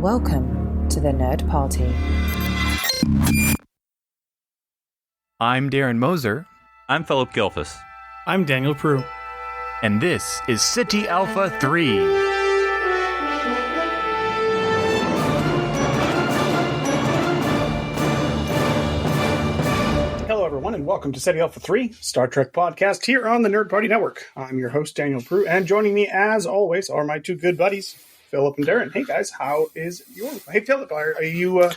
Welcome to the Nerd Party. I'm Darren Moser. I'm Philip Gilfus. I'm Daniel Prue. And this is City Alpha 3. Hello, everyone, and welcome to City Alpha 3, Star Trek podcast here on the Nerd Party Network. I'm your host, Daniel Prue, and joining me, as always, are my two good buddies, Philip and Darren. Hey, guys, how is your... Hey, Philip, are you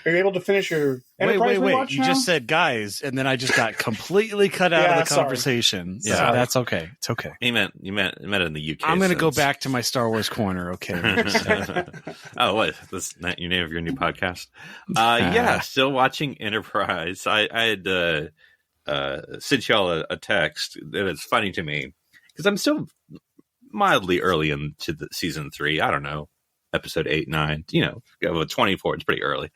able to finish your Enterprise rewatch You now? just said guys, and then I just got completely cut out of the conversation. Sorry. Yeah, that's okay. It's okay. You meant it in the UK. I'm going to go back to my Star Wars corner, okay? Oh, what? That's not your name of your new podcast? Yeah, still watching Enterprise. I had sent y'all a text that is funny to me because I'm still mildly early into the season 3. I don't know, episode 8, 9. You know, 24. It's pretty early,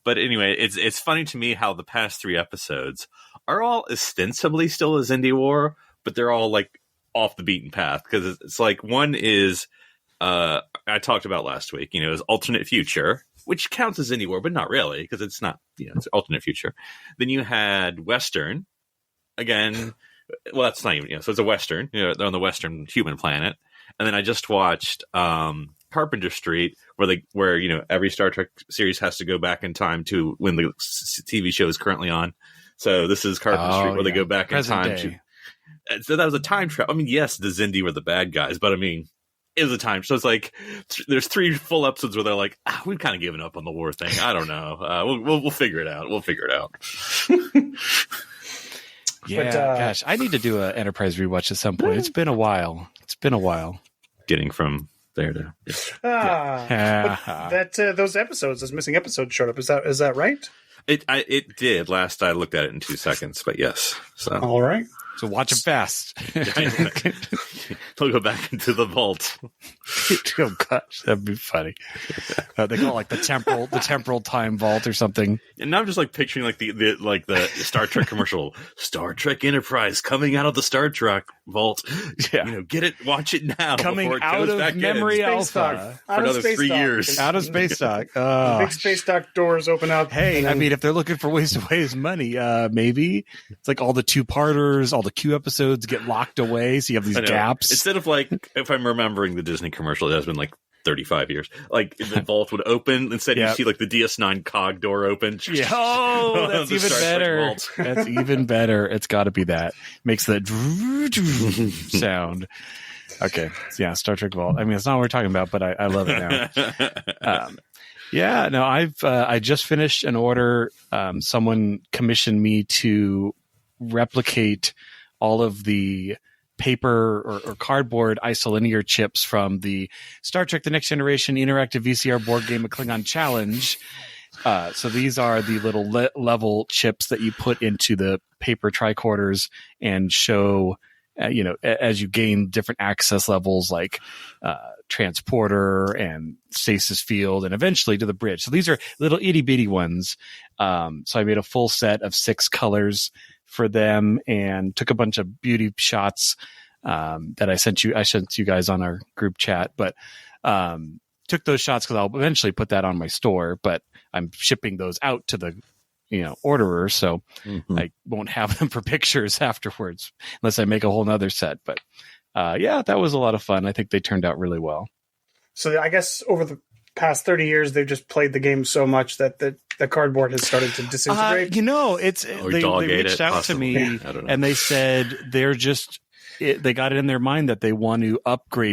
but anyway, it's funny to me how the past 3 episodes are all ostensibly still a Xindi War, but they're all like off the beaten path because it's like one is I talked about last week. You know, is alternate future, which counts as Xindi War, but not really because it's not. You know, it's alternate future. Then you had Western again. Well, that's not even, so it's a Western, they're on the Western human planet. And then I just watched Carpenter Street, where every Star Trek series has to go back in time to when the TV show is currently on. So this is Carpenter Street, where they go back in time to. So that was a time trap. I mean, yes, the Xindi were the bad guys, but I mean, it was a time. So it's like there's 3 full episodes where they're like, we've kind of given up on the war thing. I don't know. We'll figure it out. We'll figure it out. Yeah, but, gosh, I need to do an Enterprise rewatch at some point. It's been a while. Getting from there to those episodes, those missing episodes showed up. Is that right? It did. Last I looked at it in 2 seconds, but yes. So all right. So watch them fast. They'll go back into the vault. Oh gosh, that'd be funny. They call it like the temporal time vault or something. And now I'm just like picturing like the Star Trek commercial, Star Trek Enterprise coming out of the Star Trek vault. Yeah, get it, watch it now. Coming it out of memory alpha for another 3 years. Out of space dock. The big space dock doors open up. Hey, I mean, if they're looking for ways to waste money, maybe it's like all the 2-parters, all the Q episodes get locked away, so you have these gaps. Instead of like, if I'm remembering the Disney commercial, it has been like 35 years. Like the vault would open, instead you see like the DS9 cog door open. Yeah. Oh, that's even better. That's even better. It's got to be that. Makes that sound. Okay. Yeah, Star Trek Vault. I mean, it's not what we're talking about, but I love it now. Yeah, no, I just finished an order. Someone commissioned me to replicate all of the paper or cardboard isolinear chips from the Star Trek The Next Generation interactive VCR board game, A Klingon Challenge. So these are the little level chips that you put into the paper tricorders and show, as you gain different access levels like transporter and stasis field and eventually to the bridge. So these are little itty bitty ones. So I made a full set of 6 colors for them and took a bunch of beauty shots that I sent you guys on our group chat, but took those shots because I'll eventually put that on my store, but I'm shipping those out to the orderer, so I won't have them for pictures afterwards unless I make a whole nother set. But yeah, that was a lot of fun. I think they turned out really well. So I guess over the past 30 years, they've just played the game so much that the cardboard has started to disintegrate. They reached out to me and they said they got it in their mind that they want to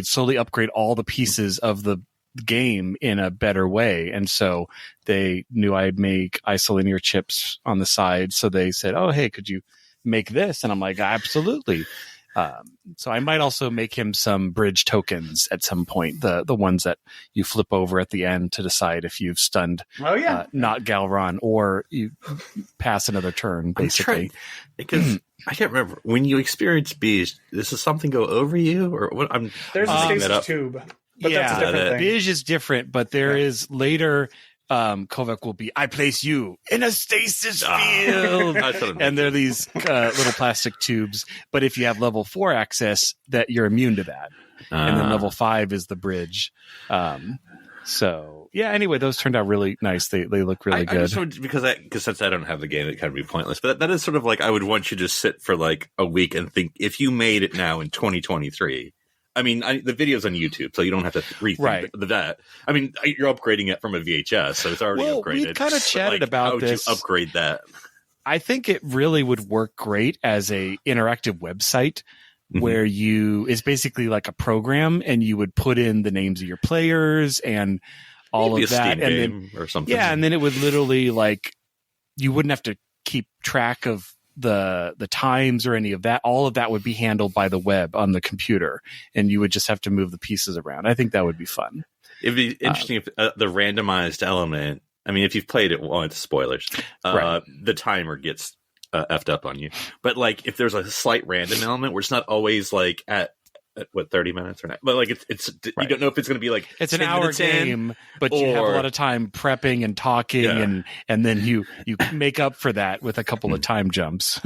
slowly upgrade all the pieces of the game in a better way. And so they knew I'd make isolinear chips on the side. So they said, oh, hey, could you make this? And I'm like, absolutely. So I might also make him some bridge tokens at some point, the ones that you flip over at the end to decide if you've stunned not Galron or you pass another turn, basically. Because I can't remember, when you experience bees, does something go over you? Or what? There's a stasis tube, but that's a different thing. Beige is different, but there is later... Kovac will be, I place you in a stasis field. And they're these little plastic tubes. But if you have level 4 access, that you're immune to that. And then level 5 is the bridge. So yeah. Anyway, those turned out really nice. They look really good. I just because since I don't have the game, it kind of be pointless. But that is sort of like I would want you to sit for like a week and think if you made it now in 2023. I mean, the video's on YouTube, so you don't have to rethink that. I mean, you're upgrading it from a VHS, so it's already upgraded. We kind of chatted about this. How would you upgrade that? I think it really would work great as a interactive website where it's basically like a program, and you would put in the names of your players and all Maybe of that, Steam and game or something. Yeah, and then it would literally like you wouldn't have to keep track of the times or any of that. All of that would be handled by the web on the computer, and you would just have to move the pieces around. I think that would be fun. It'd be interesting if the randomized element. I mean, if you've played it once, spoilers, the timer gets effed up on you. But like, if there's a slight random element where it's not always like at what 30 minutes or not, but like it's you don't know if it's going to be like it's an hour game, but you have a lot of time prepping and talking, and then you make up for that with a couple of time jumps.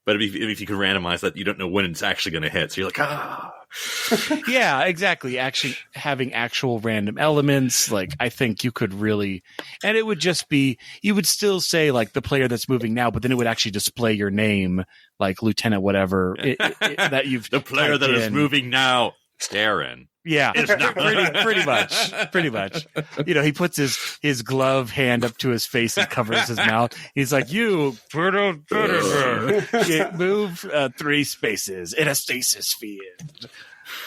But if you can randomize that, you don't know when it's actually going to hit, so you're like yeah, exactly. Actually having actual random elements, like I think you could really, and it would just be, you would still say like the player that's moving now, but then it would actually display your name, like Lieutenant whatever that you've the player that is moving now, Darren. Yeah, pretty much. You know, he puts his glove hand up to his face and covers his mouth. He's like, "You move 3 spaces in a stasis field."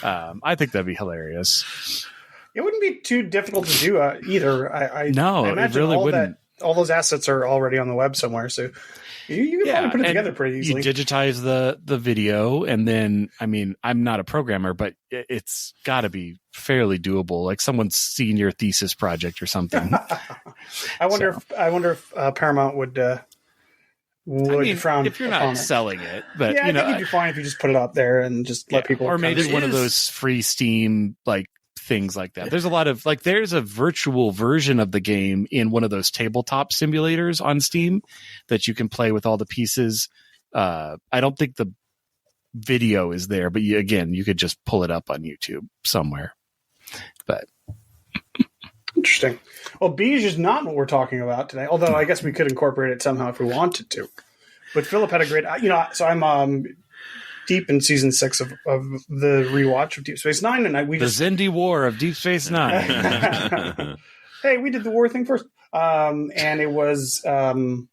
I think that'd be hilarious. It wouldn't be too difficult to do either. I imagine it really wouldn't. All those assets are already on the web somewhere, so you can probably put it together pretty easily. You digitize the video, and then, I mean, I'm not a programmer, but it's got to be fairly doable. Like someone's senior thesis project or something. I wonder if Paramount would frown if you're not selling it. But yeah, I think you'd be fine if you just put it up there and just let people. Or maybe one of those free Steam like things like that. There's a lot of like there's a virtual version of the game in one of those tabletop simulators on Steam that you can play with all the pieces. I don't think the video is there, but you could just pull it up on YouTube somewhere. But interesting. Well, Beige is not what we're talking about today, although I guess we could incorporate it somehow if we wanted to. But Philip had a great, so I'm deep in season 6 of the rewatch of Deep Space Nine, and the Xindi War of Deep Space Nine. Hey, we did the war thing first, and it was that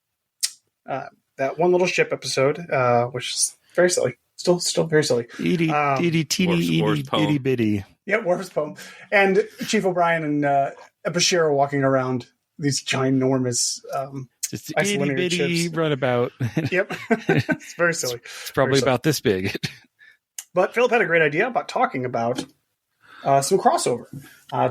one little ship episode, which is very silly, still very silly. Itty teeny itty bitty. Yeah, Worf's poem, and Chief O'Brien and Bashir are walking around these ginormous. It's itty bitty runabout. Yep. It's very silly. It's probably about this big. But Philip had a great idea about talking about some crossover,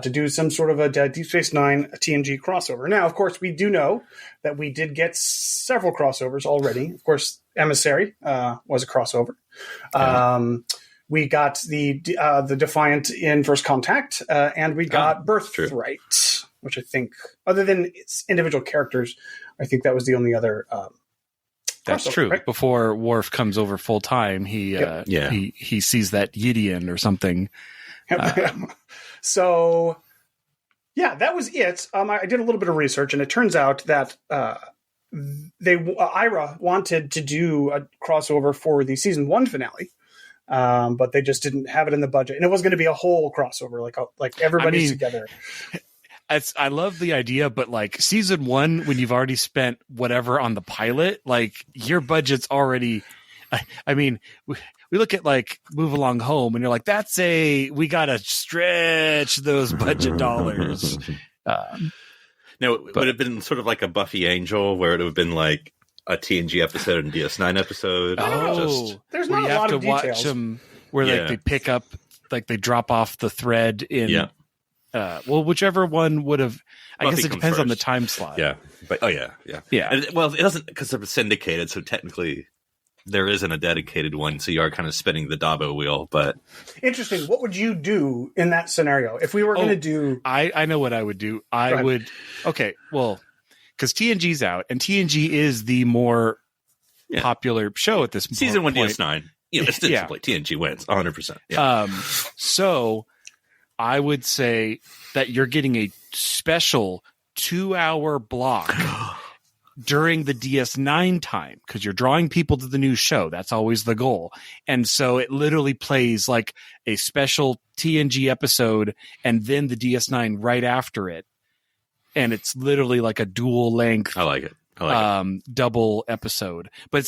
to do some sort of a Deep Space Nine TNG crossover. Now, of course, we do know that we did get several crossovers already. Of course, Emissary was a crossover. We got the Defiant in First Contact, and we got Birthright, which I think, other than its individual characters, I think that was the only other. That's true. Right? Before Worf comes over full time, he sees that Yidian or something. So, yeah, that was it. I did a little bit of research, and it turns out that Ira wanted to do a crossover for the season 1 finale. But they just didn't have it in the budget, and it was going to be a whole crossover, like everybody's together. I love the idea, but like season 1, when you've already spent whatever on the pilot, like your budget's already. I mean, we look at like Move Along Home, and you're like, we gotta stretch those budget dollars. No, it would have been sort of like a Buffy Angel, where it would have been like a TNG episode and DS9 episode. There's not a lot of details. Watch them where like they pick up, like they drop off the thread in. Yeah. Whichever one would have. I guess it depends on the time slot. Yeah, but yeah. And, it doesn't, because it was syndicated, so technically there isn't a dedicated one. So you are kind of spinning the Dabo wheel. But interesting. What would you do in that scenario if we were going to do? I know what I would do. I would. Okay, well, because TNG's out, and TNG is the more popular show at this point. Season 1 DS9. Ostensibly, TNG wins 100%. Yeah. So I would say that you're getting a special 2-hour block during the DS9 time, because you're drawing people to the new show. That's always the goal. And so it literally plays like a special TNG episode and then the DS9 right after it. And it's literally like a dual length. I like it. Double episode, but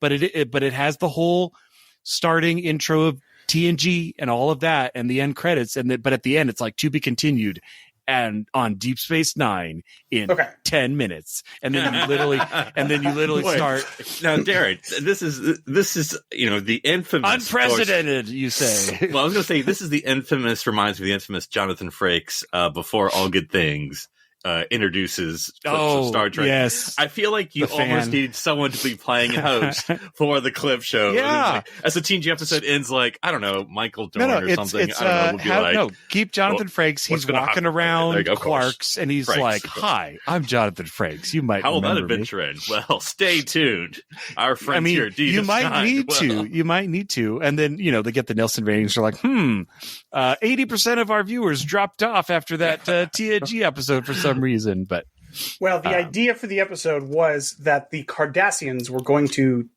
it has the whole starting intro of TNG and all of that and the end credits. But at the end, it's like to be continued. And on Deep Space Nine in 10 minutes, and then you literally start. Now, Darren, this is the infamous unprecedented. You say? Well, I was going to say this is the infamous. Reminds me of the infamous Jonathan Frakes before All Good Things introduces clips of Star Trek. Yes, I feel like you almost need someone to be playing host for the clip show. Yeah, like, as the TNG episode ends, like I don't know, Michael Dorn or something. I don't know. Keep Jonathan Frakes. He's walking around Quarks, and he's Frakes. Like, "Hi, I'm Jonathan Frakes. You might how will that have me. been trend? Well, stay tuned. Our friends here, you might need to. You might need to, and then they get the Nielsen ratings. They're like, 80% of our viewers dropped off after that TNG episode for some reason. But the idea for the episode was that the Cardassians were going to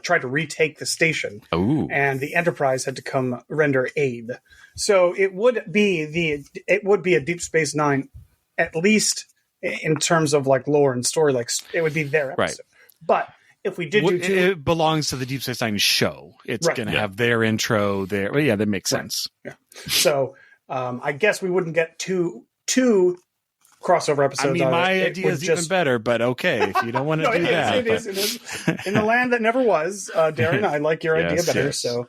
try to retake the station, and the Enterprise had to come render aid. So it would be a Deep Space Nine, at least in terms of like lore and story. Like it would be their episode, right. But if we did it belongs to the Deep Space Nine show. It's going to have their intro there. Well, yeah, that makes sense. Yeah. So I guess we wouldn't get two crossover episodes. I mean, my idea is even better, but okay, if you don't want to do that. It is. In the land that never was, Darren, I like your idea better. Yes. So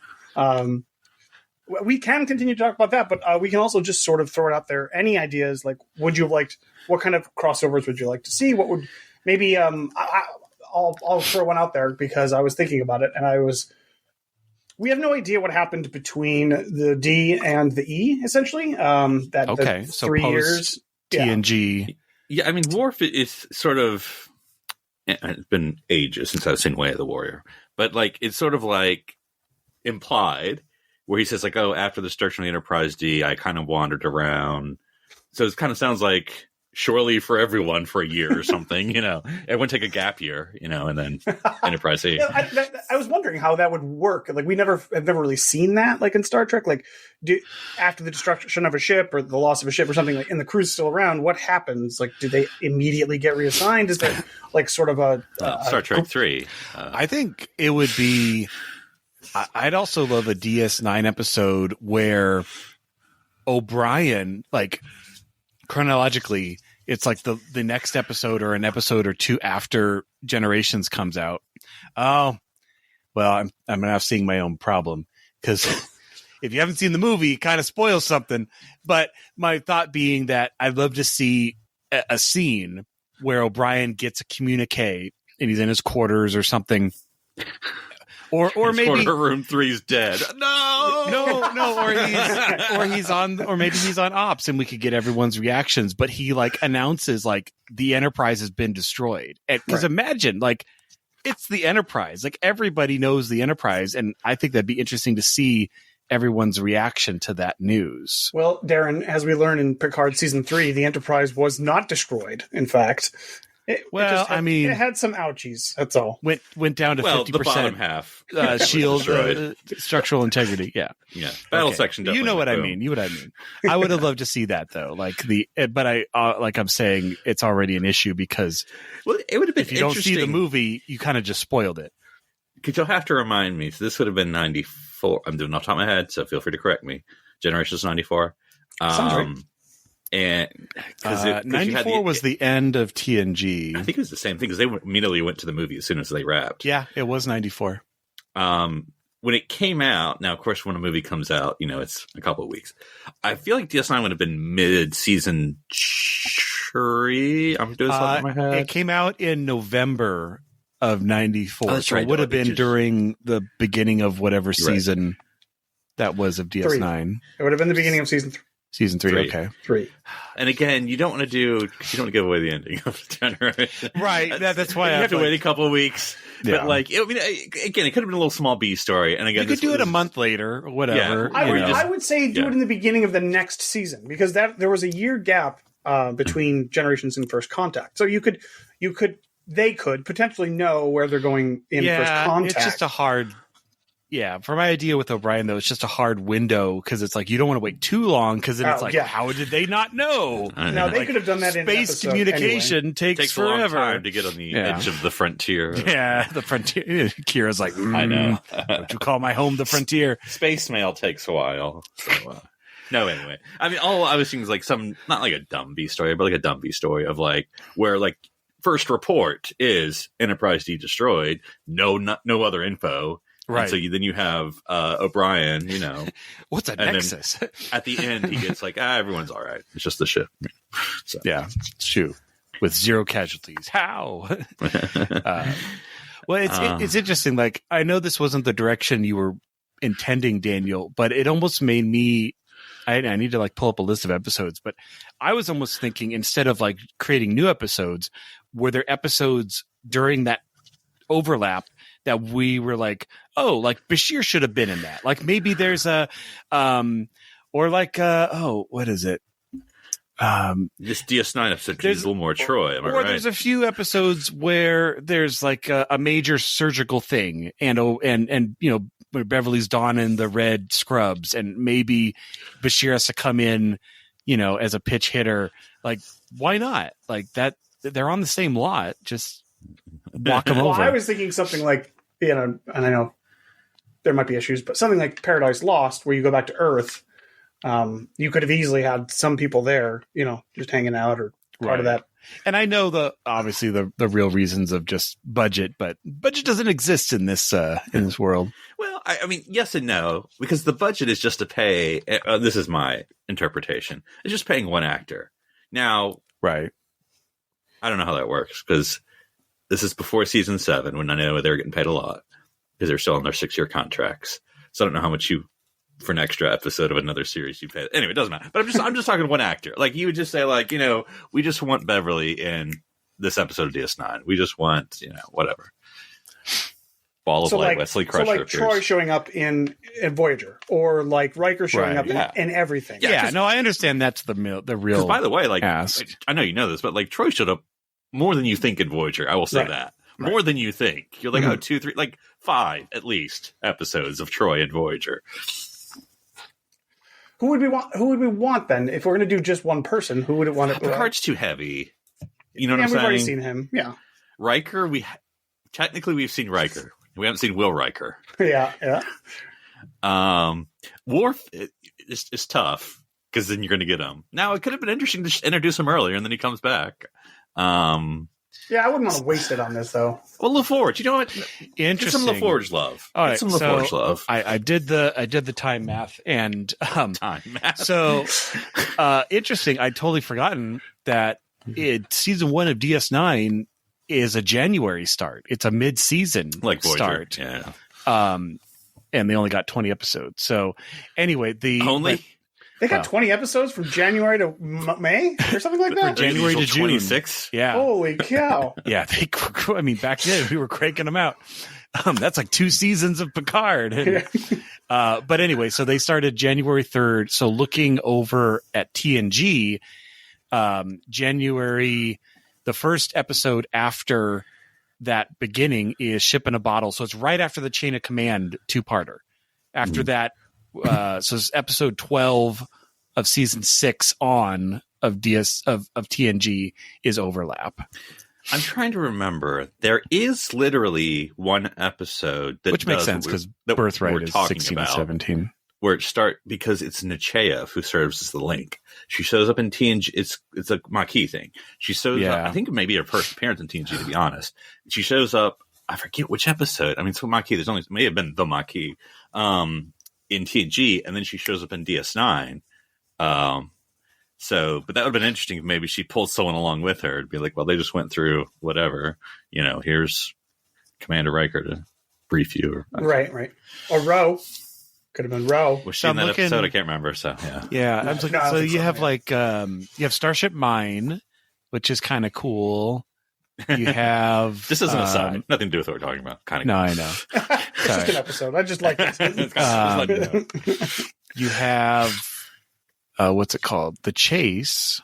we can continue to talk about that, but we can also just sort of throw it out there. Any ideas? Like, would you have liked, what kind of crossovers would you like to see? What would, maybe, I'll throw one out there because I was thinking about it, and we have no idea what happened between the D and the E, essentially. So 3 years. TNG. Yeah, I mean, Worf is sort of... It's been ages since I've seen Way of the Warrior. But, like, it's sort of, like, implied, where he says, like, after the destruction of the Enterprise D, I kind of wandered around. So it kind of sounds like Shorely for everyone for a year or something, Everyone take a gap year, and then Enterprise D. I was wondering how that would work. Like, I've never really seen that, like in Star Trek. Like, after the destruction of a ship or the loss of a ship or something, like, and the crew's still around, what happens? Like, do they immediately get reassigned? Is there like sort of a Star Trek 3? I think it would be. I'd also love a DS9 episode where O'Brien, like, chronologically, it's like the next episode or an episode or two after Generations comes out. Oh, well, I'm now seeing my own problem, because if you haven't seen the movie, it kind of spoils something. But my thought being that I'd love to see a scene where O'Brien gets a communique and he's in his quarters or something. Or maybe room 3's dead. or maybe he's on ops and we could get everyone's reactions, but he like announces like the Enterprise has been destroyed. Because imagine, like, it's the Enterprise, like everybody knows the Enterprise, and I think that'd be interesting to see everyone's reaction to that news. Well, Darren, as we learn in Picard season 3, the Enterprise was not destroyed. In fact. It had some ouchies. That's all. Went down to 50%. The bottom half. Shield structural integrity. Yeah. Battle section. You know what I mean. I would have loved to see that though. But I'm saying it's already an issue because it would have been if you don't see the movie, you kind of just spoiled it. Because you'll have to remind me. So this would have been 94. I'm doing off the top of my head, so feel free to correct me. Generations 94. Sounds right. And 94 was the end of TNG. I think it was the same thing because they immediately went to the movie as soon as they wrapped. Yeah, it was 94. When it came out, now of course when a movie comes out, it's a couple of weeks. I feel like DS9 would have been mid-season 3. I'm doing something in my head. It came out in November of 94, so it would have been during the beginning of whatever season that was of DS9. It would have been the beginning of season 3. Season 3, okay. 3. And again, you don't want to give away the ending of Generation. Right. That's why you have to wait a couple of weeks. Yeah. But like, again, it could have been a little small B story. And again, you could do it a month later or whatever. Yeah, I would say do it in the beginning of the next season, because there was a year gap between Generations and First Contact. So they could potentially know where they're going in First Contact. It's just a hard. Yeah, for my idea with O'Brien, though, it's just a hard window because it's like you don't want to wait too long because then it's like, how did they not know? No, they could have done that in space communication anyway. takes forever. A long time to get on the edge of the frontier. Yeah, the frontier. Kira's like, I know. Don't you call my home the frontier? Space mail takes a while. So, no, anyway. I mean, all I was thinking was like not like a dumb B story, but like a dumb B story of like where like first report is Enterprise destroyed, no other info. Right. And so then you have O'Brien, What's a nexus? At the end, he gets like, everyone's all right. It's just the ship. So. Yeah, shoot. With 0 casualties. How? Well, it's interesting. Like, I know this wasn't the direction you were intending, Daniel, but it almost made me... I need to like pull up a list of episodes, but I was almost thinking instead of like creating new episodes, were there episodes during that overlap that we were like, oh, like Bashir should have been in that. Like maybe there's what is it? This DS9 episode is a little more Troy. Am I right? There's a few episodes where there's like a major surgical thing, and Beverly's donning the red scrubs, and maybe Bashir has to come in, as a pitch hitter. Like, why not? Like that, they're on the same lot. Just walk them over. I was thinking something like, and I know there might be issues, but something like Paradise Lost, where you go back to Earth. You could have easily had some people there, just hanging out or part of that. And I know obviously the real reasons of just budget, but budget doesn't exist in this world. Well, I mean, yes and no, because the budget is just to pay. This is my interpretation. It's just paying one actor. Now, right? I don't know how that works because this is before season 7, when I know they're getting paid a lot because they're still on their 6-year contracts. So I don't know how much for an extra episode of another series you pay. Anyway, it doesn't matter. But I'm just talking one actor. Like you would just say, like, we just want Beverly in this episode of DS9. We just want, whatever. Ball of Light, Wesley Crusher. So like Troy showing up in Voyager, or like Riker showing up in everything. Yeah, no, I understand that's the real. Because by the way, like ask. I know you know this, but like Troy showed up more than you think in Voyager. I will say that. Right. More than you think. You're like, 2, 3, like 5 at least episodes of Troy and Voyager. Who would we want then? If we're going to do just one person, who would it want to? Picard's too heavy. You know what I'm saying? We've already seen him. Yeah. Riker, we've seen Riker. We haven't seen Will Riker. Yeah. Worf is tough because then you're going to get him. Now, it could have been interesting to introduce him earlier, and then he comes back. Yeah, I wouldn't want to waste it on this, though. Well, LaForge, you know what? Interesting. Get some LaForge love. All right, get some LaForge love. I did the time math, and time math. So interesting. I'd totally forgotten that season 1 of DS9 is a January start. It's a mid-season start. Yeah. And they only got 20 episodes. So anyway, they got 20 episodes from January to May or something like that? January to June. 26? Yeah. Holy cow. Yeah. Back then we were cranking them out. That's like 2 seasons of Picard. And, but anyway, so they started January 3rd. So looking over at TNG, January, the first episode after that beginning is Ship in a Bottle. So it's right after the Chain of Command 2-parter. After that, so it's episode 12 of season 6 on of TNG is overlap. I'm trying to remember. There is literally one episode that which makes sense because Birthright is 16 and 17. Where it because it's Nechayev who serves as the link. She shows up in TNG. It's a Maquis thing. She shows up. I think maybe her first appearance in TNG, to be honest. She shows up. I forget which episode. I mean, it's Maquis. It may have been the Maquis in TNG, and then she shows up in DS9. But that would have been interesting if maybe she pulled someone along with her to be like, well, they just went through whatever. Here's Commander Riker to brief you. Right. Or Ro. Could have been Ro. Was she in that episode? I can't remember. So yeah. I'm looking, so you have you have Starship Mine, which is kind of cool. You have this isn't a side, nothing to do with what we're talking about. Kind of. No, I know. It's just an episode. I just like it. You have what's it called? The Chase,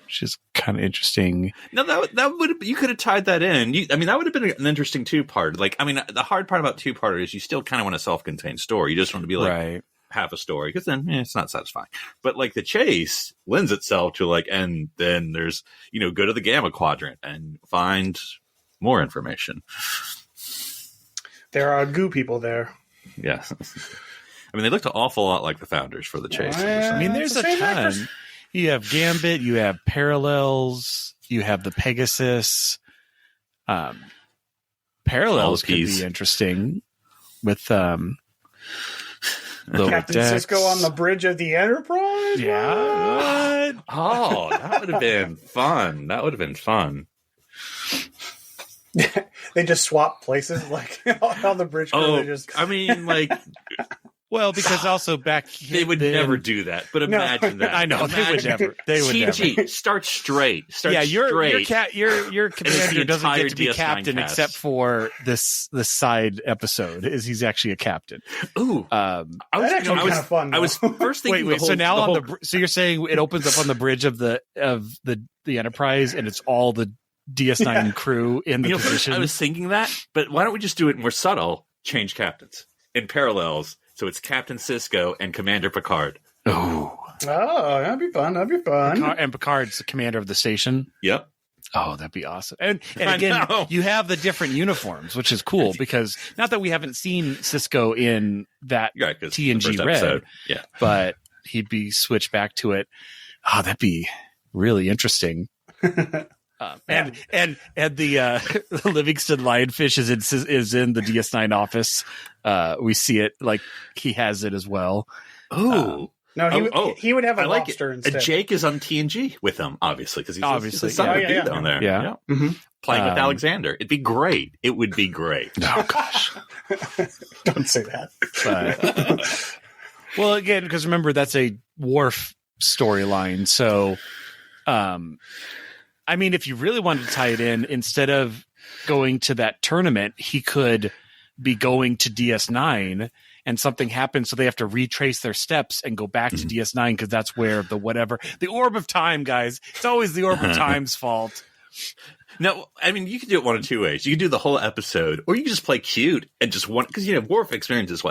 which is kind of interesting. No, that would you could have tied that in. That would have been an interesting two-part. The hard part about two-parter is you still kind of want a self-contained story. You just want to be like half a story because then it's not satisfying. But like the Chase lends itself to and then there's go to the Gamma Quadrant and find more information. There are goo people there. Yes. They looked an awful lot like the founders for the Chase. There's a ton. Actors. You have Gambit, you have Parallels, you have the Pegasus. Parallels could be interesting with Captain Sisko on the bridge of the Enterprise. Yeah. Oh, that would have been fun. They just swap places, on the bridge. Well, because also they would never do that. But imagine that. I know they would never. TNG, start straight. Your commander doesn't get to be captain except for this side episode. Is he's actually a captain? Ooh, that actually kind of fun. I was first thinking. Wait. So now so you're saying it opens up on the bridge of the Enterprise, and it's all the DS9 crew in the position. I was thinking that, but why don't we just do it more subtle? Change captains in Parallels. So it's Captain Sisko and Commander Picard. Oh, that'd be fun. And Picard's the commander of the station. Yep. Oh, that'd be awesome. And again, you have the different uniforms, which is cool because not that we haven't seen Sisko in that TNG Red, episode. Yeah, but he'd be switched back to it. Oh, that'd be really interesting. And the Livingston lionfish is in the DS9 office. We see it he has it as well. No, he would have a lobster instead. Jake is on TNG with him, obviously, because he's obviously the son of a dude down there. Yeah. Mm-hmm. Playing with Alexander. It'd be great. It would be great. Oh gosh, don't say that. But, well, again, because remember that's a Worf storyline, so. If you really wanted to tie it in, instead of going to that tournament, he could be going to DS9 and something happens, so they have to retrace their steps and go back to DS9 because that's where the Orb of Time, guys. It's always the Orb of Time's fault. No, you could do it one of two ways. You could do the whole episode, or you can just play cute and just because Worf experiences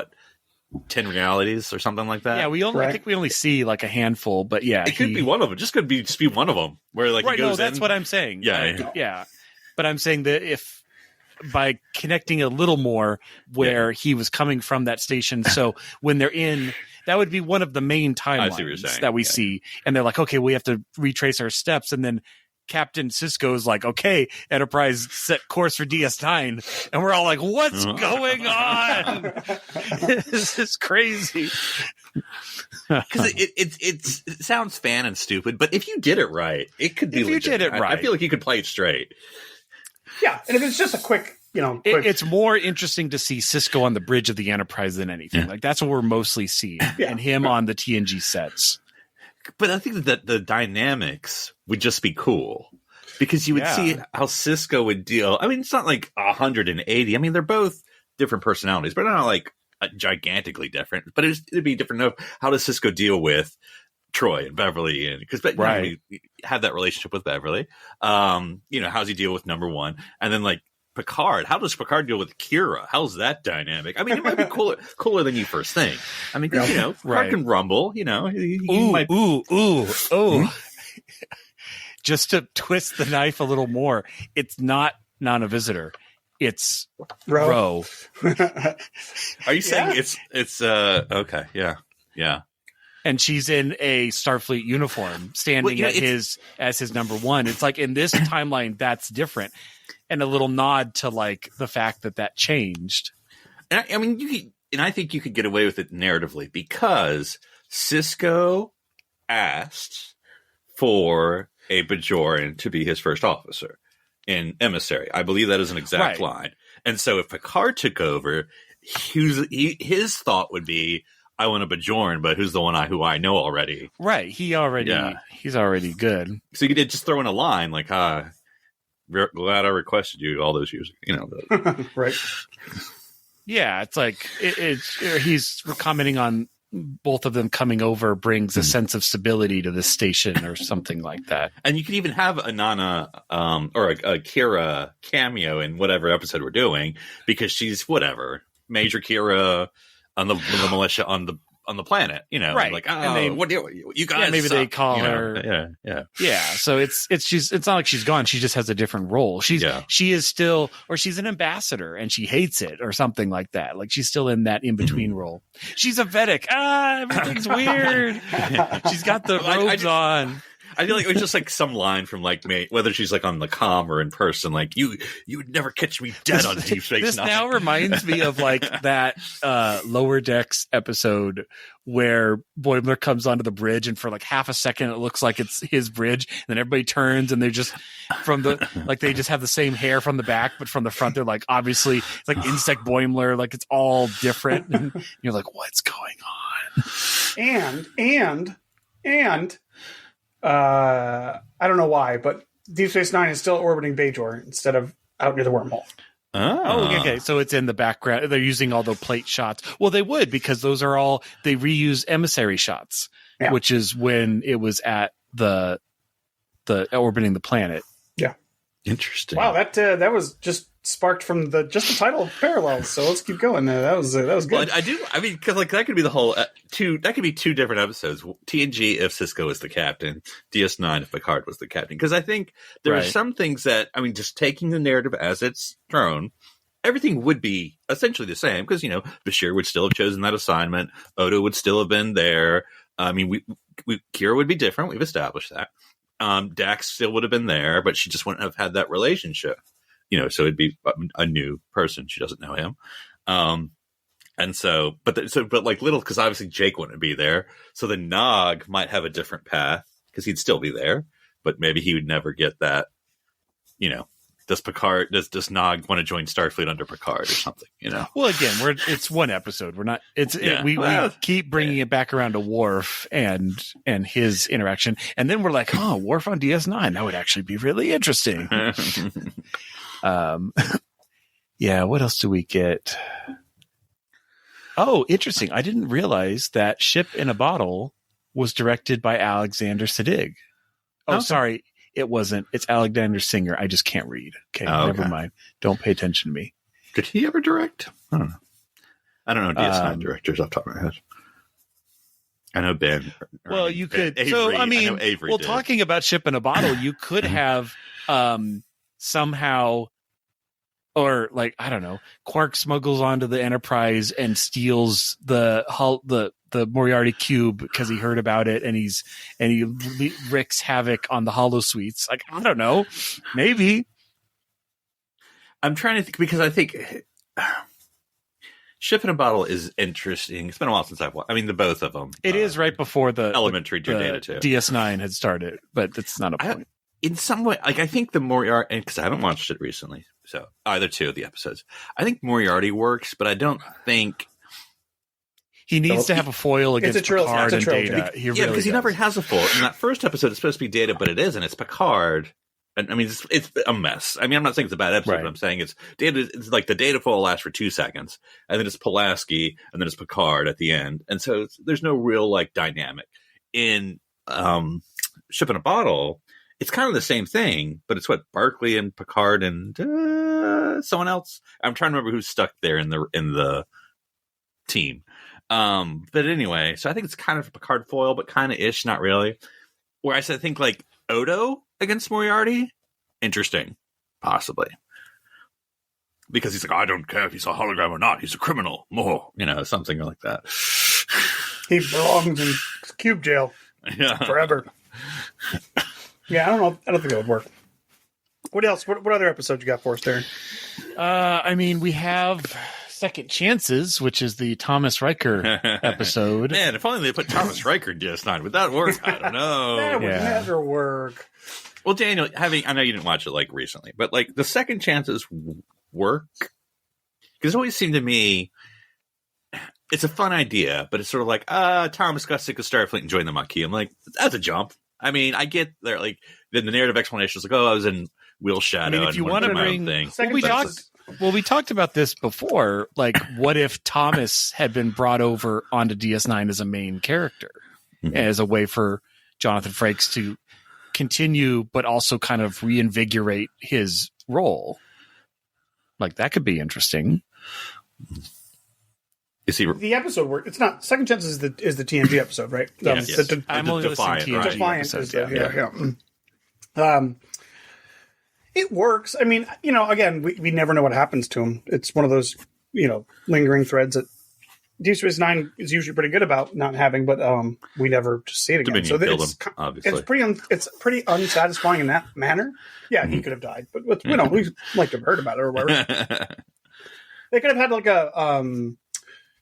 10 realities or something like that. Yeah, I think we only see a handful, but yeah, it could be one of them. Just could be one of them where he goes no, that's what I'm saying. Yeah. But I'm saying that if by connecting a little more where he was coming from that station, so when they're in, that would be one of the main timelines that we see, and they're like, okay, we have to retrace our steps, and then Captain Sisko is like, okay, Enterprise set course for DS9. And we're all like, what's going on? This is crazy. Because it sounds fan and stupid, but if you did it right, it could be legit. If you did it right. I feel like you could play it straight. Yeah, and if it's just a quick, it's more interesting to see Sisko on the bridge of the Enterprise than anything. Yeah. That's what we're mostly seeing. And him on the TNG sets. But I think that the dynamics would just be cool because you would see how Sisko would deal. It's not 180. They're both different personalities, but not gigantically different. But it'd be different. How does Sisko deal with Troy and Beverly? And because we had that relationship with Beverly. How's he deal with number one? And then Picard. How does Picard deal with Kira? How's that dynamic? It might be cooler than you first think. Picard can rumble. He might. Just to twist the knife a little more, it's not Nana Visitor. It's Ro. Are you saying it's okay? Yeah. And she's in a Starfleet uniform, standing as his number one. It's in this timeline that's different. And a little nod to the fact that changed. And I think you could get away with it narratively because Sisko asked for a Bajoran to be his first officer in Emissary. I believe that is an exact line. And so if Picard took over, his thought would be, I want a Bajoran, but who's the one who I know already? Right. He's already good. So you could just throw in a line like, glad I requested you all those years, Right. Yeah, it's like he's commenting on both of them coming over brings a sense of stability to the station or something like that. And you could even have a Nana or a Kira cameo in whatever episode we're doing, because she's whatever Major Kira on the militia on the planet, right? Like, what do you guys? Yeah, maybe suck, they call her. Yeah. So it's not like she's gone. She just has a different role. She is still, or she's an ambassador and she hates it or something like that. Like she's still in that in between role. She's a Vedic. Everything's weird. She's got the robes on. I feel like it was just like some line from like whether she's like on the comm or in person, like you would never catch me dead on Deep Space This Nine. now reminds me of like that Lower Decks episode where Boimler comes onto the bridge and for like half a second it looks like it's his bridge, and then everybody turns and they're just they just have the same hair from the back, but from the front they're like obviously it's like insect Boimler, like it's all different, and you're like, what's going on? And I don't know why, but Deep Space Nine is still orbiting Bajor instead of out near the wormhole. Oh, okay. So it's in the background. They're using all the plate shots. Well, they would, because those are all, they reuse emissary shots, which is when it was at the orbiting the planet. Yeah. Interesting. Wow, that was just sparked from the title of Parallels. So let's keep going. That was good. Well, because like that could be the whole that could be two different episodes. TNG if Sisko is the captain, DS9 if Picard was the captain. Because I think there are some things that, just taking the narrative as it's thrown, everything would be essentially the same. Because Bashir would still have chosen that assignment. Odo would still have been there. Kira would be different. We've established that. Dax still would have been there, but she just wouldn't have had that relationship. So it'd be a new person. She doesn't know him. But like little, because obviously Jake wouldn't be there. So the Nog might have a different path because he'd still be there, but maybe he would never get that, does Nog want to join Starfleet under Picard or something, Well, again, it's one episode. We're not, we keep bringing it back around to Worf and his interaction. And then we're like, Worf on DS9, that would actually be really interesting. What else do we get? Oh, interesting. I didn't realize that Ship in a Bottle was directed by Alexander Siddig. Oh, sorry. It wasn't. It's Alexander Singer. I just can't read. Okay, never mind. Don't pay attention to me. Did he ever direct? I don't know. I don't know DS9 directors off the top of my head. I know Ben. Well, you could. Avery, so, Avery did. Talking about Ship in a Bottle, you could have somehow, or like, I don't know, Quark smuggles onto the Enterprise and steals the Moriarty cube because he heard about it, and he wreaks havoc on the holosuites. Like, I don't know, maybe. I'm trying to think, because I think Ship in a Bottle is interesting. It's been a while since I've watched. The both of them. It is right before the Elementary Data 2. DS9 had started, but that's not a point. In some way, like I think the Moriarty, because I haven't watched it recently, so either two of the episodes. I think Moriarty works, but I don't think he needs to have a foil against Picard and Data. Because he never has a foil. In that first episode, it's supposed to be Data, but it isn't. It's Picard. And it's a mess. I'm not saying it's a bad episode, but I'm saying it's Data. It's like the Data foil lasts for 2 seconds, and then it's Pulaski, and then it's Picard at the end. And so there's no real like dynamic in Ship in a Bottle. It's kind of the same thing, but it's Barclay and Picard and someone else. I'm trying to remember who's stuck there in the team. But anyway, so I think it's kind of a Picard foil, but kind of ish, not really. Whereas I think like Odo against Moriarty, interesting, possibly, because he's like, I don't care if he's a hologram or not, he's a criminal, more, something like that. He belongs in cube jail forever. Yeah, I don't know. I don't think that would work. What else? What other episodes you got for us, Darren? We have Second Chances, which is the Thomas Riker episode. Man, if only they put Thomas Riker in DS9. Would that work? I don't know. That would never work. Well, Daniel, I know you didn't watch it like recently, but like the Second Chances work? Because it always seemed to me, it's a fun idea, but it's sort of like, Thomas got sick of Starfleet and joined the Maquis. I'm like, that's a jump. I mean, I get there. Like, then the narrative explanation is like, I was in Wheel Shadow. I mean, if you want to bring thing. We talked about this before. Like, what if Thomas had been brought over onto DS9 as a main character, as a way for Jonathan Frakes to continue, but also kind of reinvigorate his role? Like, that could be interesting. Is he the episode where it's not Second Chance is the TNG episode, right? Yes. I'm only listening to TNG Defiant episodes. yeah. It works. I mean, again, we never know what happens to him. It's one of those, lingering threads that Deep Space Nine is usually pretty good about not having, but we never just see it again. So it's pretty unsatisfying in that manner. Yeah, he could have died, but we like to have heard about it or whatever. They could have had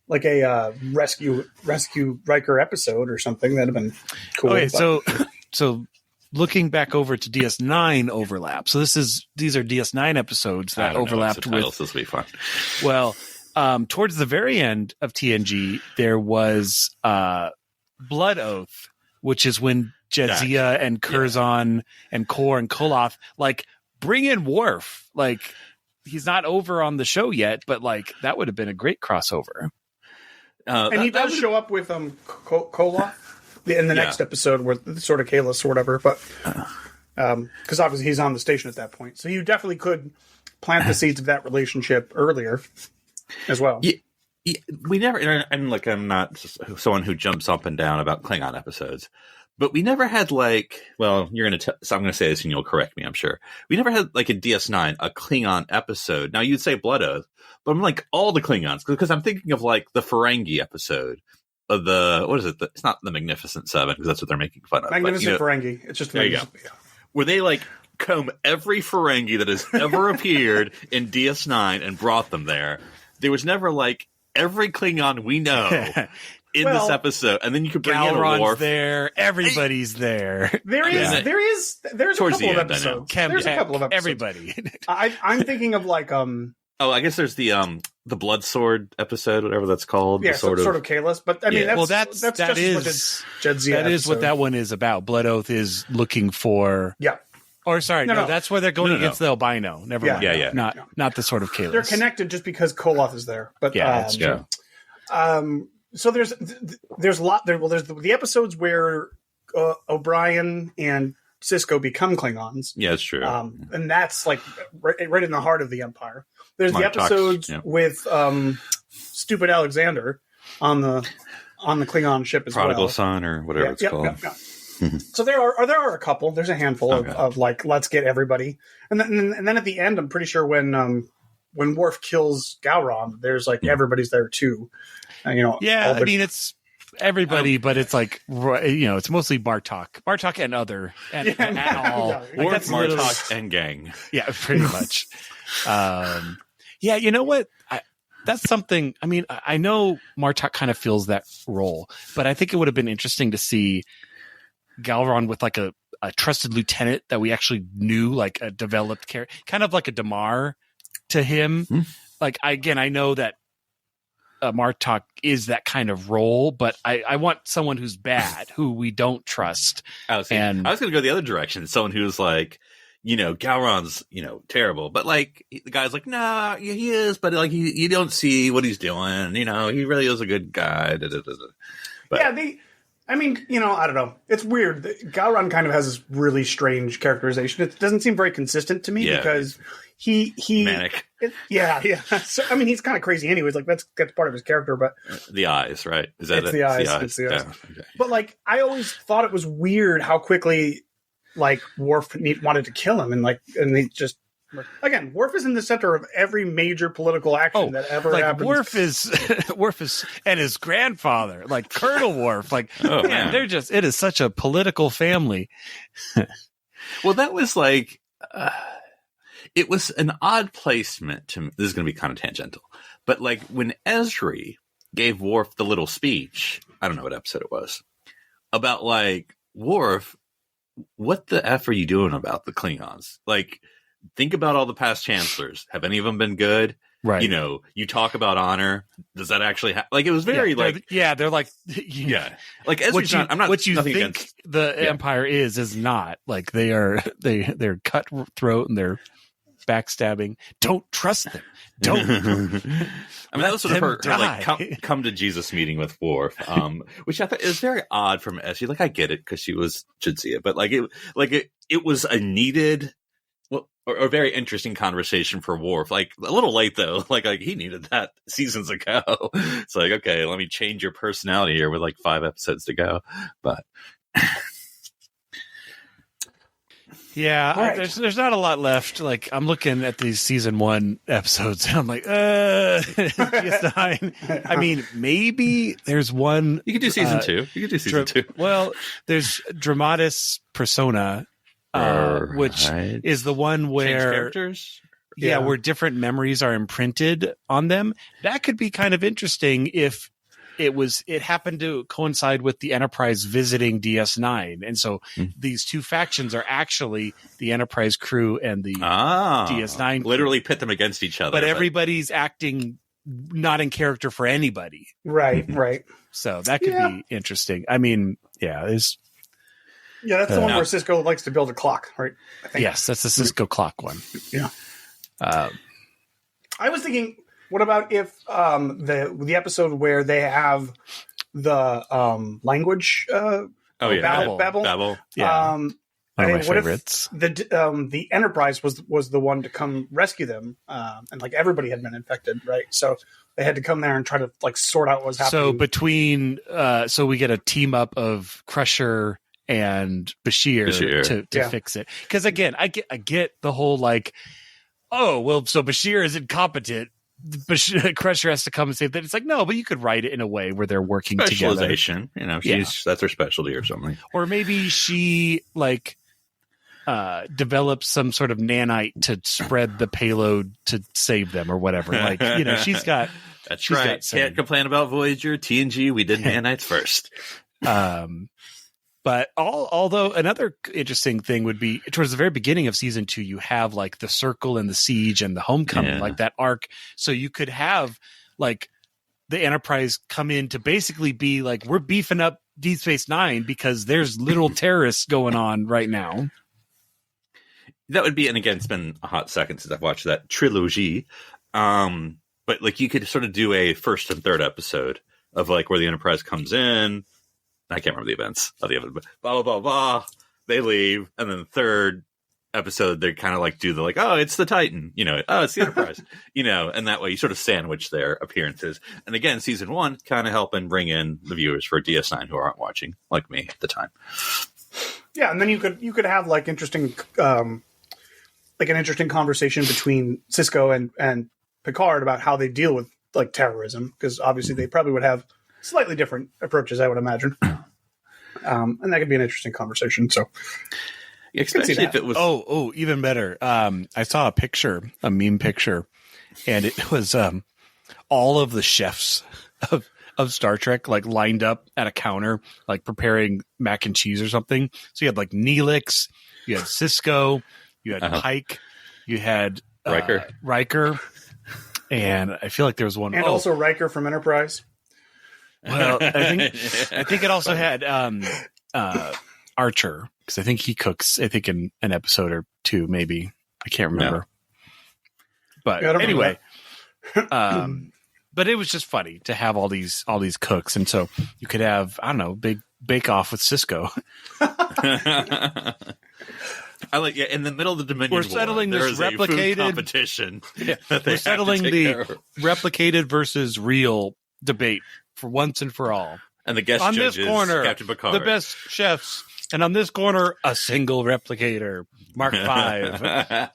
like a rescue Riker episode or something. That'd have been cool. Okay, so looking back over to DS9 overlap. So these are DS9 episodes that overlapped with. This will be fun. Well, towards the very end of TNG, there was Blood Oath, which is when Jadzia and Curzon and Kor and Koloth bring in Worf. Like, he's not over on the show yet, but that would have been a great crossover. And he does show up with Koloth in the next episode, where sort of Kalis or whatever, but because obviously he's on the station at that point, so you definitely could plant the seeds of that relationship earlier as well. Yeah, we never, and I'm not someone who jumps up and down about Klingon episodes, but we never had so I'm going to say this and you'll correct me, I'm sure. We never had in DS9 a Klingon episode. Now you'd say Blood Oath, but I'm all the Klingons, because I'm thinking of the Ferengi episode of what is it? It's not the Magnificent Seven, because that's what they're making fun of. Magnificent Ferengi. It's just there you go. Yeah. Where they comb every Ferengi that has ever appeared in DS9 and brought them there. There was never every Klingon we know in this episode, and then you could bring in a Worf. There, everybody's there. There's a couple of episodes. There's a couple of episodes. Everybody. I'm thinking of Oh, I guess there's the Blood Sword episode, whatever that's called. Yeah, sort of Kalis, but I mean, that's that just is Jadzia that is what that one is about. Blood Oath is looking for. Yeah. Or sorry, no, that's where they're going against the albino. Never mind. Yeah. Not the sort of Kalis. They're connected just because Koloth is there. But that's true. So there's a lot there. Well, there's the episodes where O'Brien and Sisko become Klingons. Yeah, it's true. And that's right in the heart of the Empire. There's Mark the episodes with stupid Alexander on the Klingon ship as Prodigal well. Son or whatever it's called. Yeah. So there are a couple. There's a handful of let's get everybody, and then at the end, I'm pretty sure when Worf kills Gowron, there's everybody's there too. I mean it's everybody, but it's it's mostly Bartok and other and all. Or Bartok and gang. Yeah, pretty much. You know what? That's something. I mean, I know Martok kind of fills that role, but I think it would have been interesting to see Gowron with a trusted lieutenant that we actually knew, a developed character, kind of like a Damar to him. I know that Martok is that kind of role, but I want someone who's bad, who we don't trust. I was going to go the other direction. Someone who's Gowron's, terrible, but the guy's nah, he is, but you don't see what he's doing. He really is a good guy. But, I don't know. It's weird. Gowron kind of has this really strange characterization. It doesn't seem very consistent to me because he manic. So he's kind of crazy anyways. That's part of his character, but the eyes, right? Is that it's the eyes? It's the eyes. Yeah, okay. But I always thought it was weird how quickly Worf wanted to kill him, and they just. Again, Worf is in the center of every major political action that ever happens. Worf is, and his grandfather, Colonel Worf, man, they're just. It is such a political family. Well, that was it was an odd placement to me. This is going to be kind of tangential, but when Esri gave Worf the little speech, I don't know what episode it was, about Worf, what the F are you doing about the Klingons? Think about all the past chancellors. Have any of them been good? Right. You talk about honor. Does that actually happen? Like, it was very they're like, like Ezra's not, I'm not, what you nothing think against, the Empire is not. Like, they're cutthroat and they're backstabbing. Don't trust them. Don't. I mean, that was sort of her like come to Jesus meeting with Worf, which I thought is very odd from Essie. Like, I get it because should see it, but it was a needed, or a very interesting conversation for Worf. Like, a little late though. Like he needed that seasons ago. It's like, okay, let me change your personality here with like 5 episodes to go, but. Yeah, right. There's not a lot left. Like, I'm looking at these season 1 episodes, and I'm like, DS9. I mean, maybe there's one. You could do season 2. You could do season 2. Well, there's Dramatis Persona, which is the one where change characters. Yeah, where different memories are imprinted on them. That could be kind of interesting if it happened to coincide with the Enterprise visiting DS9. And so these two factions are actually the Enterprise crew and the DS9 crew. Literally pit them against each other. But everybody's acting not in character for anybody. Right. So that could be interesting. I mean, that's the one where Sisko likes to build a clock, right? I think. Yes, that's the Sisko clock one. Yeah. I was thinking, what about if the episode where they have the language babble? Yeah. One of my favorites. If the Enterprise was the one to come rescue them, and like everybody had been infected, right? So they had to come there and try to like sort out what was happening. So we get a team up of Crusher and Bashir. to fix it. Because again, I get the whole like, oh well, so Bashir is incompetent. Crusher has to come and say that. It's like, no, but you could write it in a way where they're working together. Specialization, that's her specialty or something. Or maybe she like develops some sort of nanite to spread the payload to save them or whatever. Like, she's got. That's right. Can't complain about Voyager, TNG. We did nanites first. But although another interesting thing would be towards the very beginning of season 2, you have like the Circle and the Siege and the Homecoming, like that arc. So you could have like the Enterprise come in to basically be like, we're beefing up Deep Space Nine because there's literal terrorists going on right now. That would be, and again, it's been a hot second since I've watched that trilogy. But like you could sort of do a first and third episode of like where the Enterprise comes in. I can't remember the events of the other, but blah, blah, blah, blah. They leave. And then the third episode, they kind of like do the like, oh, it's the Titan, it's the Enterprise, and that way you sort of sandwich their appearances. And again, season 1 kind of helping bring in the viewers for DS9 who aren't watching like me at the time. Yeah. And then you could have like interesting, like an interesting conversation between Sisko and Picard about how they deal with like terrorism. Because obviously they probably would have slightly different approaches, I would imagine. And that could be an interesting conversation. So, especially if it was even better. I saw a meme picture, and it was all of the chefs of Star Trek like lined up at a counter, like preparing mac and cheese or something. So you had like Neelix, you had Sisko, you had Pike, you had Riker, and I feel like there was one, and also Riker from Enterprise. Well, I think it also had Archer, because I think he cooks. I think in an episode or 2, maybe. I can't remember. No. But anyway, but it was just funny to have all these cooks, and so you could have big bake off with Sisko. I like in the middle of the Dominion We're settling War, this replicated competition. Yeah, we're settling the replicated versus real debate for once and for all. And the guest on judge this corner, is Captain Picard. The best chefs. And on this corner, a single replicator, Mark V. I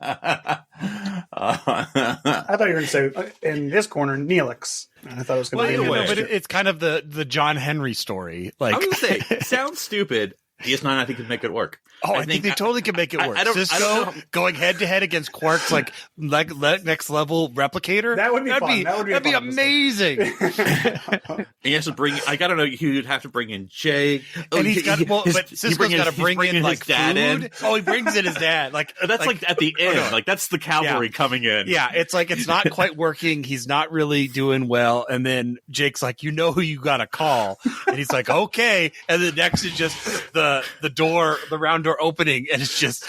thought you were going to say, in this corner, Neelix. And I thought it was going to be but it's kind of the John Henry story. Like, I was going to say, it sounds stupid. DS9, I think, could make it work. Oh, I think they totally can make it work. Cisco going head to head against Quark's next level replicator. That would be fun. That'd be amazing. He has to bring. I gotta know. He'd have to bring in Jake, and but Cisco's got to bring in like his dad food. in. Oh, he brings in his dad. That's like at the end. Like that's the cavalry coming in. Yeah, it's like it's not quite working. He's not really doing well. And then Jake's like, you know who you got to call, and he's like, okay. And then next is just the door, the round door opening, and it's just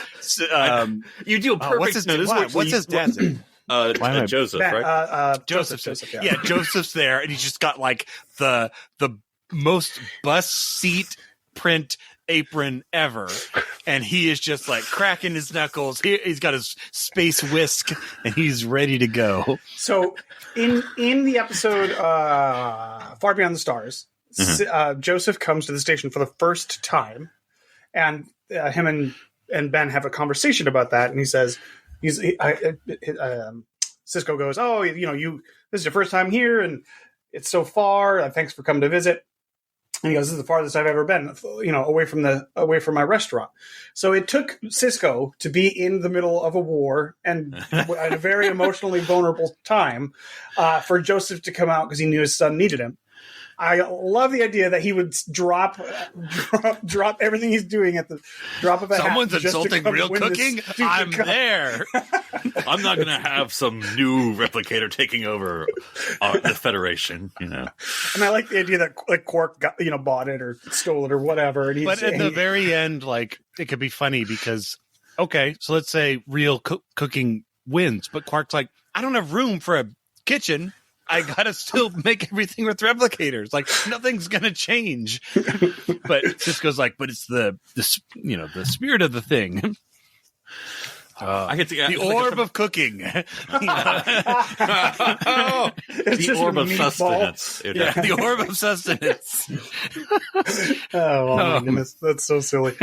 you do a perfect. What's his dad's name? Joseph, right? Joseph. Yeah, Joseph's there, and he's just got like the most bus seat print apron ever, and he is just like cracking his knuckles. He's got his space whisk, and he's ready to go. So in the episode Far Beyond the Stars, Joseph comes to the station for the first time, and him and Ben have a conversation about that, and he says, Sisko goes, oh, this is your first time here, and it's so far. Thanks for coming to visit. And he goes, this is the farthest I've ever been, away from my restaurant. So it took Sisko to be in the middle of a war and at a very emotionally vulnerable time for Joseph to come out because he knew his son needed him. I love the idea that he would drop everything he's doing at the drop of a hat. Someone's insulting real cooking? I'm there. I'm not going to have some new replicator taking over the Federation, And I like the idea that like Quark got, bought it or stole it or whatever. And but at the very end, like it could be funny because, okay, so let's say real cooking wins, but Quark's like, I don't have room for a kitchen. I gotta still make everything with replicators. Like nothing's gonna change. But Sisko's like, but it's the spirit of the thing. I could see the orb of cooking. The orb of sustenance. Yeah, the orb of sustenance. Oh my goodness, that's so silly.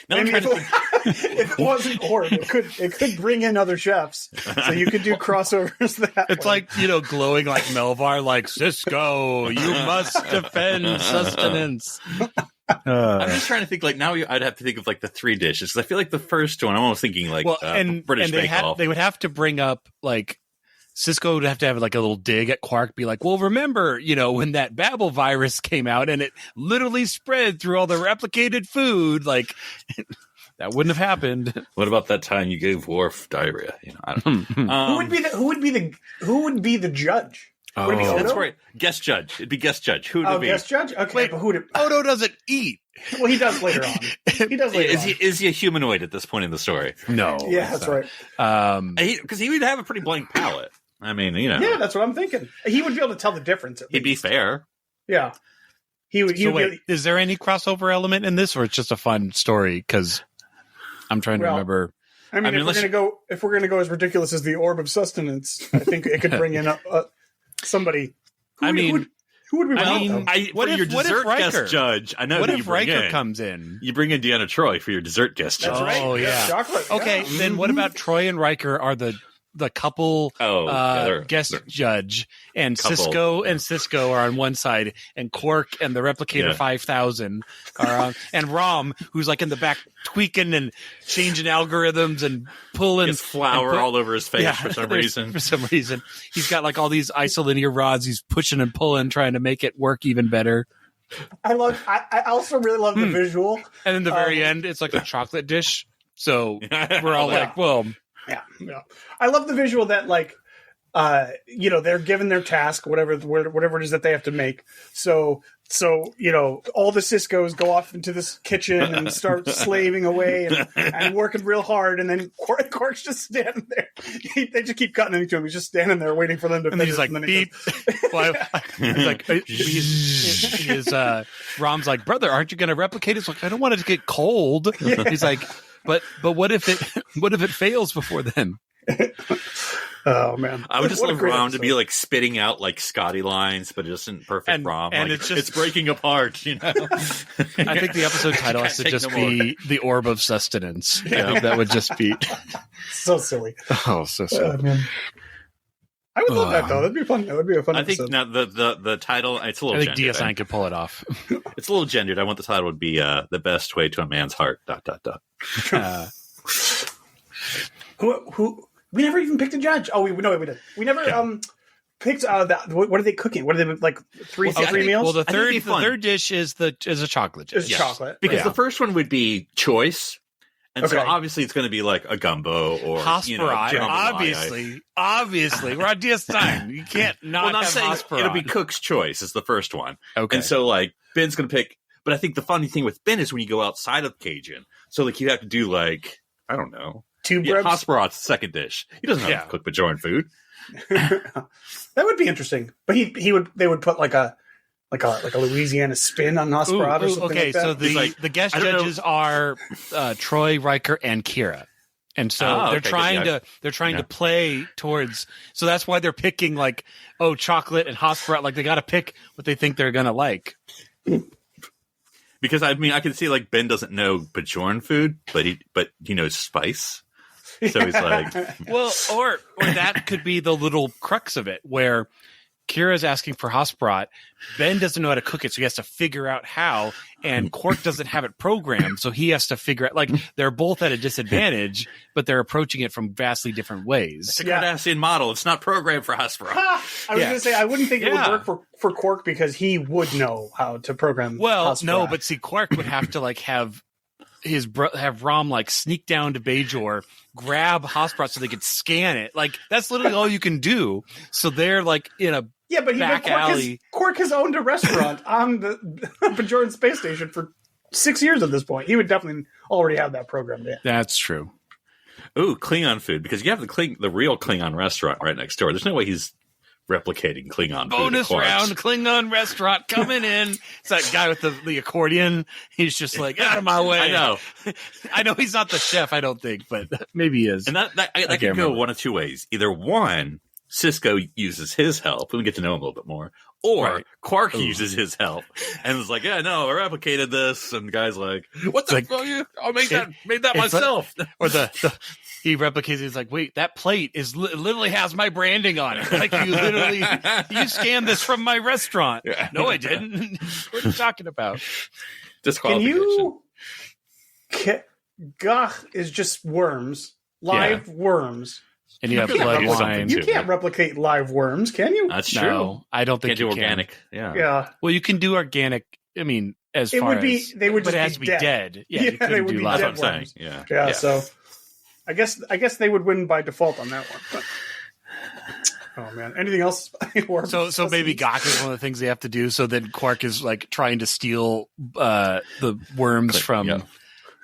Maybe if it wasn't Orb, it could bring in other chefs, so you could do crossovers. It's way. Like glowing like Melvar, like Sisko, you must defend sustenance. I'm just trying to think. Like now, I'd have to think of like the three dishes because I feel like the first one, I'm almost thinking like British Bake Off. They would have to bring up like. Cisco would have to have like a little dig at Quark, be like, well, remember, when that Babel virus came out and it literally spread through all the replicated food, like that wouldn't have happened. What about that time you gave Worf diarrhea? I don't know. Who would be the judge? Would it be Odo? That's right. Guest judge. It'd be guest judge. Who would it be? Guest judge? Okay. Wait, but Odo doesn't eat. Well, he does later on. Is he a humanoid at this point in the story? No. Yeah, that's right. Because he would have a pretty blank palate. I mean, Yeah, that's what I'm thinking. He would be able to tell the difference. He'd be fair. Yeah. He would. Is there any crossover element in this, or it's just a fun story? Because I'm trying to remember. I mean, if we're gonna go as ridiculous as the Orb of Sustenance, I think it could bring in somebody. Who would we want? What if your Riker? Guest judge? I know. What if Riker comes in? You bring in Deanna Troi for your dessert guest judge. That's right. Oh yeah. Chocolate. Okay, then what about Troi and Riker are the couple guest judge, and Sisko and Sisko are on one side, and Quark and the Replicator 5000 are on, and Rom, who's like in the back tweaking and changing algorithms and pulling flour all over his face for some reason. For some reason, he's got like all these isolinear rods. He's pushing and pulling, trying to make it work even better. I also really love the visual. And in the very end, it's like a chocolate dish. So we're all like, well. Yeah. I love the visual that like, they're given their task, whatever it is that they have to make. So all the Siskos go off into this kitchen and start slaving away and working real hard. And then Quark's just standing there. They just keep cutting into him. He's just standing there waiting for them to finish. He's like, beep. Rom's like, brother, aren't you going to replicate it? He's like, I don't want it to get cold. Yeah. He's like, But what if it fails before then? Oh man, I would just love Rom to be like spitting out like Scotty lines, but it isn't perfect Rom. And like, it's just breaking apart. I think the episode title has to just be "The Orb of Sustenance." Yeah, that would just be so silly. Oh, so silly. Man. I would love that though. That'd be fun. That would be a fun I episode. think now the title, it's a little I think gendered. DS9 could pull it off. It's a little gendered. I want the title would be the best way to a man's heart. ... Who we never even picked a judge. Oh, we did. We never picked what are they cooking? What are they like three meals? Well, the I think it'd be fun. third dish is a chocolate dish. It's chocolate. Because Yeah. the first one would be choice. And so Okay. obviously it's going to be like a gumbo or Hosperai, jambalaya. obviously, we're on DS9. You can't not Well, I'm have saying Hosperai. it'll be Cook's choice is the first one. Okay. And so like Ben's going to pick. But I think the funny thing with Ben is when you go outside of Cajun. So like you have to do like, I don't know. Two Yeah, breads. Hosperat's the second dish. He doesn't have to cook Bajoran food. That would be interesting. But they would put like a Louisiana spin on Hosperat or something okay, like that. so like, the guest I don't know. judges are Troy, Riker, and Kira. And so they're okay, trying good, to play towards. So that's why they're picking like chocolate and Hosperat. Like they got to pick what they think they're gonna like. Because I mean, I can see like Ben doesn't know Bajoran food, but he knows spice. So he's like, Well, or that could be the little crux of it, where Kira's asking for Hosperat. Ben doesn't know how to cook it, so he has to figure out how. And Quark doesn't have it programmed, so he has to figure out. Like they're both at a disadvantage, but they're approaching it from vastly different ways. it's a Cardassian model. It's not programmed for Hosperat. I was going to say I wouldn't think it would Yeah. work for Quark because he would know how to program. Well, Hosperat. no, but see, Quark would have to like have have Rom like sneak down to Bajor, grab Hosperat so they could scan it. Like that's literally all you can do. So they're like in a but back alley. Quark has owned a restaurant on the Bajoran space station for 6 years at this point. He would definitely already have that programmed in. That's true. Ooh, Klingon food, because you have the real Klingon restaurant right next door. There's no way he's replicating Klingon food. Bonus at Quark's. round, Klingon restaurant coming in. It's that guy with the accordion. He's just like, out of my way. I know. I know he's not the chef, I don't think, but maybe he is. And that can't can go remember. one of two ways. Either one, Sisko uses his help, and we get to know him a little bit more, or Right. Quark uses his help and is like, "Yeah, no, I replicated this," and the guy's like, "What the Like, fuck? I'll make that it's myself." Or he replicates. He's like, wait, that plate is literally has my branding on it. Like you scanned this from my restaurant. Yeah. No, I didn't. What are you talking about? Can you? Gah is just worms, live worms. And you have You can't bloodline. You can't replicate live worms, can you? That's true. No, I don't think Can't do you can. organic. Yeah. Yeah, Well, you can do organic. I mean, as it far would be. as They would but just it has to be dead. Yeah, you they couldn't would do be live. That's what I'm worms. saying. Yeah. Yeah, so I guess they would win by default on that one. But, oh man, anything else? So maybe Gok is one of the things they have to do. So then Quark is like trying to steal the worms from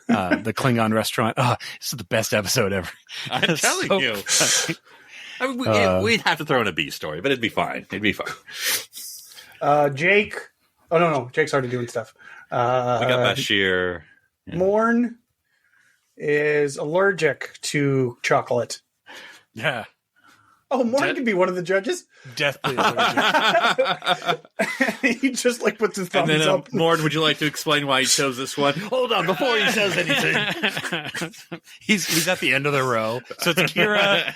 the Klingon restaurant. Oh, this is the best episode ever. I'm telling So you. I mean, we'd have to throw in a B story, but it'd be fine. It'd be fine. Jake. Oh no, Jake's already doing stuff. We got Bashir. Morn is allergic to chocolate. Yeah, Oh, Morn could be one of the judges. deathly allergic. He just like puts his And thumbs then, up. Mord, would you like to explain why he chose this one? Hold on, before he says anything. he's at the end of the row. So it's Kira,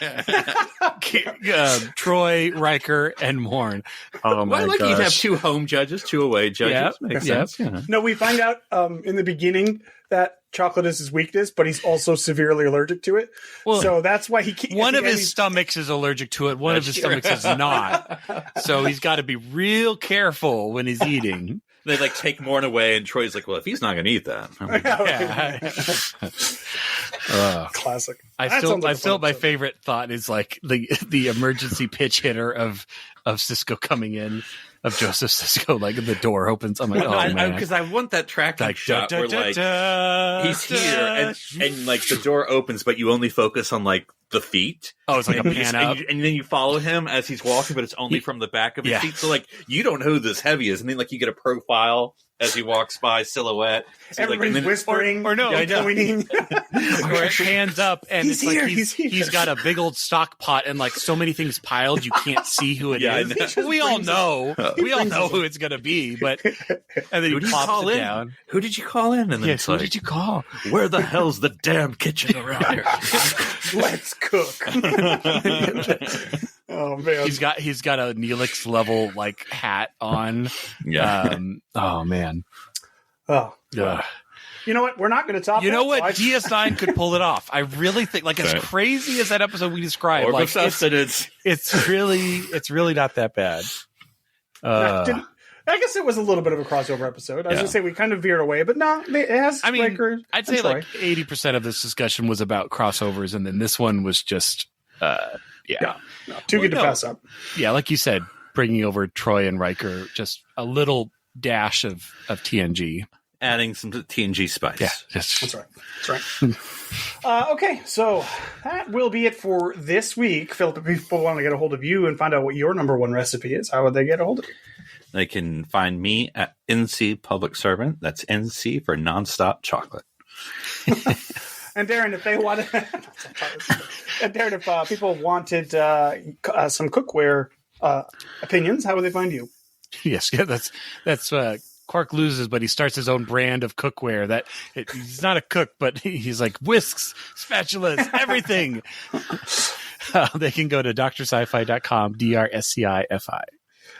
Troy, Riker, and Morn. Oh my Well, like gosh! you'd have two home judges, two away judges. Yeah, Makes yeah. sense. Yeah. No, we find out in the beginning that chocolate is his weakness, but he's also severely allergic to it. Well, So that's why he can't. one of his stomachs is allergic to it. One of his stomachs is not. So he's got to be real careful when he's eating. They like take Morn away, and Troy's like, "Well, if he's not going to eat that, I'm like, Yeah. Classic. I That still, sounds like a fun my episode. favorite thought is like the emergency pitch hitter of Sisko coming in, of Joseph Sisko, like the door opens. I'm like, oh man, because I want that tracking like shot where like he's here and like the door opens, but you only focus on like the feet. Oh, it's like a And you pan just- up. and then you follow him as he's walking, but it's only from the back of his Yeah. feet. So like you don't know who this heavy is, and then like you get a profile as he walks by, silhouette. So, like, Everybody's and then- whispering or no, Yeah, I know. pointing. Or it pans up and He's it's like here, he's he's here. got a big old stock pot and like so many things piled you can't see who it Yeah, I is. know. He just We all brings know. We all brings know us- who it's gonna be, but and then Who he did you plops call it in? down. Who did you call in? And then Yeah, it's who like, did you call? where the hell's the damn kitchen around here? Let's cook. Oh man, he's got a Neelix level like hat on. Yeah. Oh man. oh. Ugh. You know what? We're not going to top. You know that, what? so DS9 could pull it off. I really think, like, as crazy as that episode we described, Orb like, of Sustenance. it's really not that bad. I guess it was a little bit of a crossover episode. I was going to say we kind of veered away, but no, it has. I mean, Riker I'd say like 80% of this discussion was about crossovers, and then this one was just, too good to pass up. Yeah, like you said, bringing over Troy and Riker, just a little dash of TNG. Adding some TNG spice. Yeah, that's right. Okay, so that will be it for this week. Philip, if people want to get a hold of you and find out what your number one recipe is, how would they get a hold of you? They can find me at NC Public Servant. That's NC for Nonstop Chocolate. And Darren, if they want to, and Darren, if people wanted some cookware opinions, how would they find you? Yes, yeah, that's Quark loses, but he starts his own brand of cookware. He's not a cook, but he's like whisks, spatulas, everything. They can go to drsci-fi.com, DRSCIFI.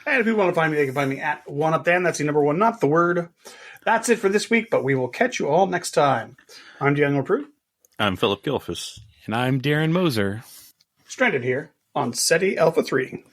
And if you want to find me, they can find me at OneUpDan. That's the number one, not the word. That's it for this week, but we will catch you all next time. I'm Daniel Prue. I'm Philip Gilfus. And I'm Darren Moser. Stranded here on SETI Alpha 3.